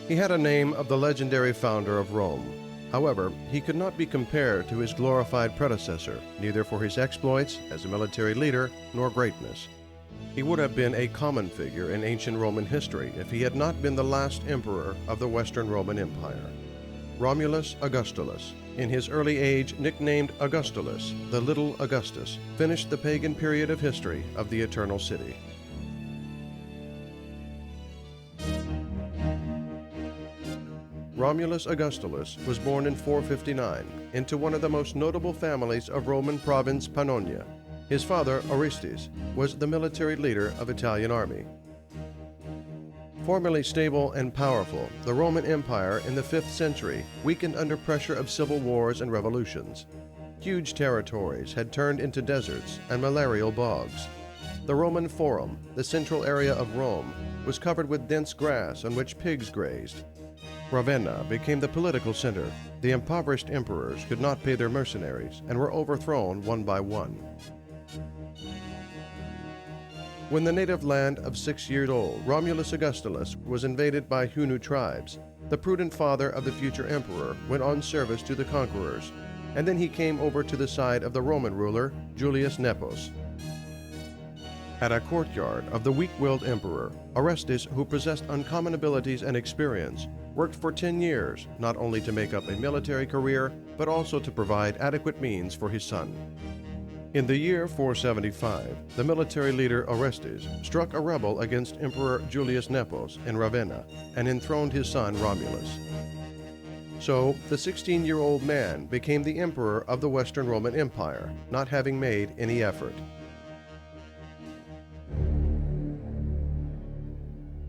He had a name of the legendary founder of Rome. However, he could not be compared to his glorified predecessor, neither for his exploits as a military leader nor greatness. He would have been a common figure in ancient Roman history if he had not been the last emperor of the Western Roman Empire. Romulus Augustulus, in his early age nicknamed Augustulus, the Little Augustus, finished the pagan period of history of the Eternal City. Romulus Augustulus was born in 459 into one of the most notable families of Roman province Pannonia. His father, Orestes, was the military leader of Italian army. Formerly stable and powerful, the Roman Empire in the 5th century weakened under pressure of civil wars and revolutions. Huge territories had turned into deserts and malarial bogs. The Roman Forum, the central area of Rome, was covered with dense grass on which pigs grazed. Ravenna became the political center. The impoverished emperors could not pay their mercenaries and were overthrown one by one. When the native land of 6 years old, Romulus Augustulus was invaded by Hunnu tribes. The prudent father of the future emperor went on service to the conquerors, and then he came over to the side of the Roman ruler, Julius Nepos. At a courtyard of the weak-willed emperor, Orestes, who possessed uncommon abilities and experience, worked for 10 years, not only to make up a military career, but also to provide adequate means for his son. In the year 475, the military leader Orestes struck a rebel against Emperor Julius Nepos in Ravenna and enthroned his son Romulus. So, the 16-year-old man became the emperor of the Western Roman Empire, not having made any effort.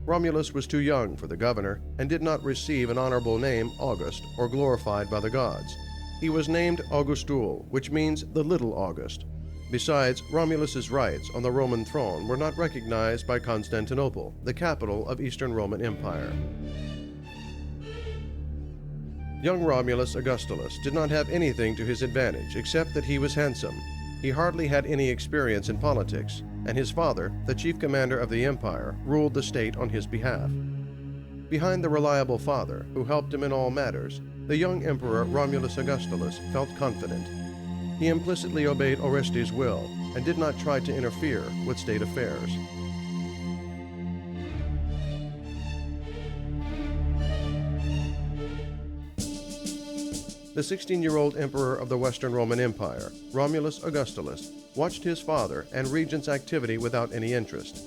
Romulus was too young for the governor and did not receive an honorable name, August, or glorified by the gods. He was named Augustulus, which means the Little August. Besides, Romulus's rights on the Roman throne were not recognized by Constantinople, the capital of Eastern Roman Empire. Young Romulus Augustulus did not have anything to his advantage except that he was handsome. He hardly had any experience in politics, and his father, the chief commander of the empire, ruled the state on his behalf. Behind the reliable father, who helped him in all matters, the young emperor Romulus Augustulus felt confident. He implicitly obeyed Orestes' will and did not try to interfere with state affairs. The 16-year-old emperor of the Western Roman Empire, Romulus Augustulus, watched his father and regent's activity without any interest.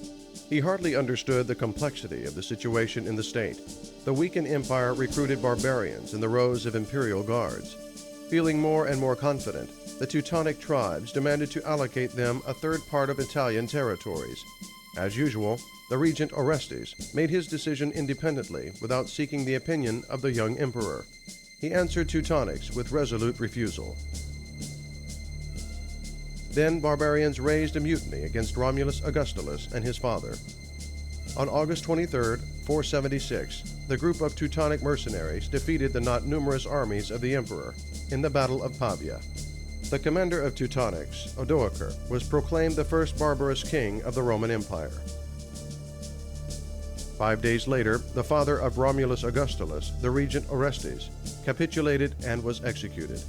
He hardly understood the complexity of the situation in the state. The weakened empire recruited barbarians in the rows of imperial guards. Feeling more and more confident, the Teutonic tribes demanded to allocate them a third part of Italian territories. As usual, the regent Orestes made his decision independently without seeking the opinion of the young emperor. He answered Teutonics with resolute refusal. Then barbarians raised a mutiny against Romulus Augustulus and his father. On August 23, 476, the group of Teutonic mercenaries defeated the not numerous armies of the emperor in the Battle of Pavia. The commander of Teutonics, Odoacer, was proclaimed the first barbarous king of the Roman Empire. 5 days later, the father of Romulus Augustulus, the regent Orestes, capitulated and was executed.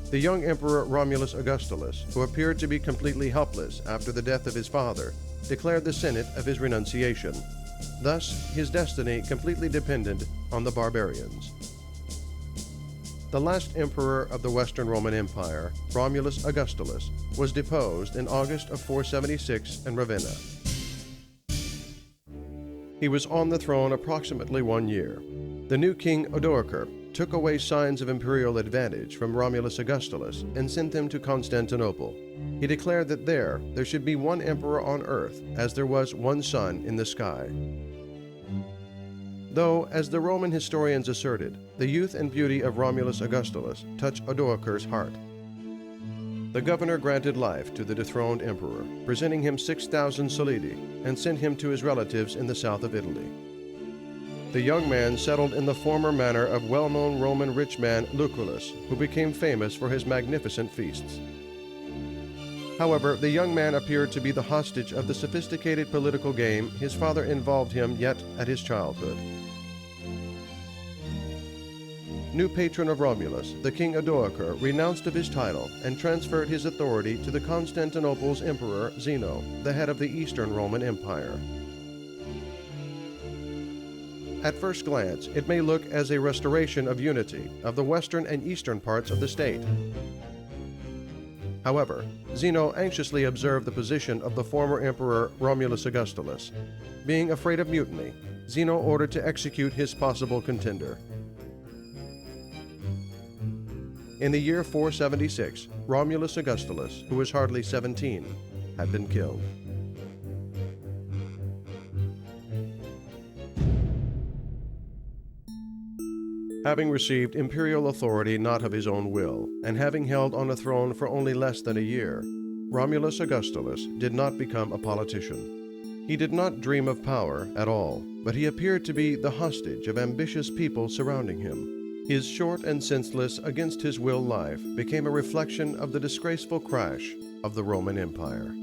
The young emperor Romulus Augustulus, who appeared to be completely helpless after the death of his father, declared the Senate of his renunciation. Thus, his destiny completely depended on the barbarians. The last emperor of the Western Roman Empire, Romulus Augustulus, was deposed in August of 476 in Ravenna. He was on the throne approximately 1 year. The new king Odoacer took away signs of imperial advantage from Romulus Augustulus and sent them to Constantinople. He declared that there should be one emperor on earth as there was one sun in the sky. Though, as the Roman historians asserted, the youth and beauty of Romulus Augustulus touched Odoacer's heart. The governor granted life to the dethroned emperor, presenting him 6,000 solidi, and sent him to his relatives in the south of Italy. The young man settled in the former manor of well-known Roman rich man Lucullus, who became famous for his magnificent feasts. However, the young man appeared to be the hostage of the sophisticated political game his father involved him yet at his childhood. new patron of Romulus, the king Odoacer, renounced of his title and transferred his authority to the Constantinople's emperor Zeno, the head of the Eastern Roman Empire. At first glance, it may look as a restoration of unity of the western and eastern parts of the state. However, Zeno anxiously observed the position of the former emperor Romulus Augustulus. Being afraid of mutiny, Zeno ordered to execute his possible contender. In the year 476, Romulus Augustulus, who was hardly 17, had been killed. Having received imperial authority not of his own will, and having held on a throne for only less than a year, Romulus Augustulus did not become a politician. He did not dream of power at all, but he appeared to be the hostage of ambitious people surrounding him. His short and senseless, against his will life became a reflection of the disgraceful crash of the Roman Empire.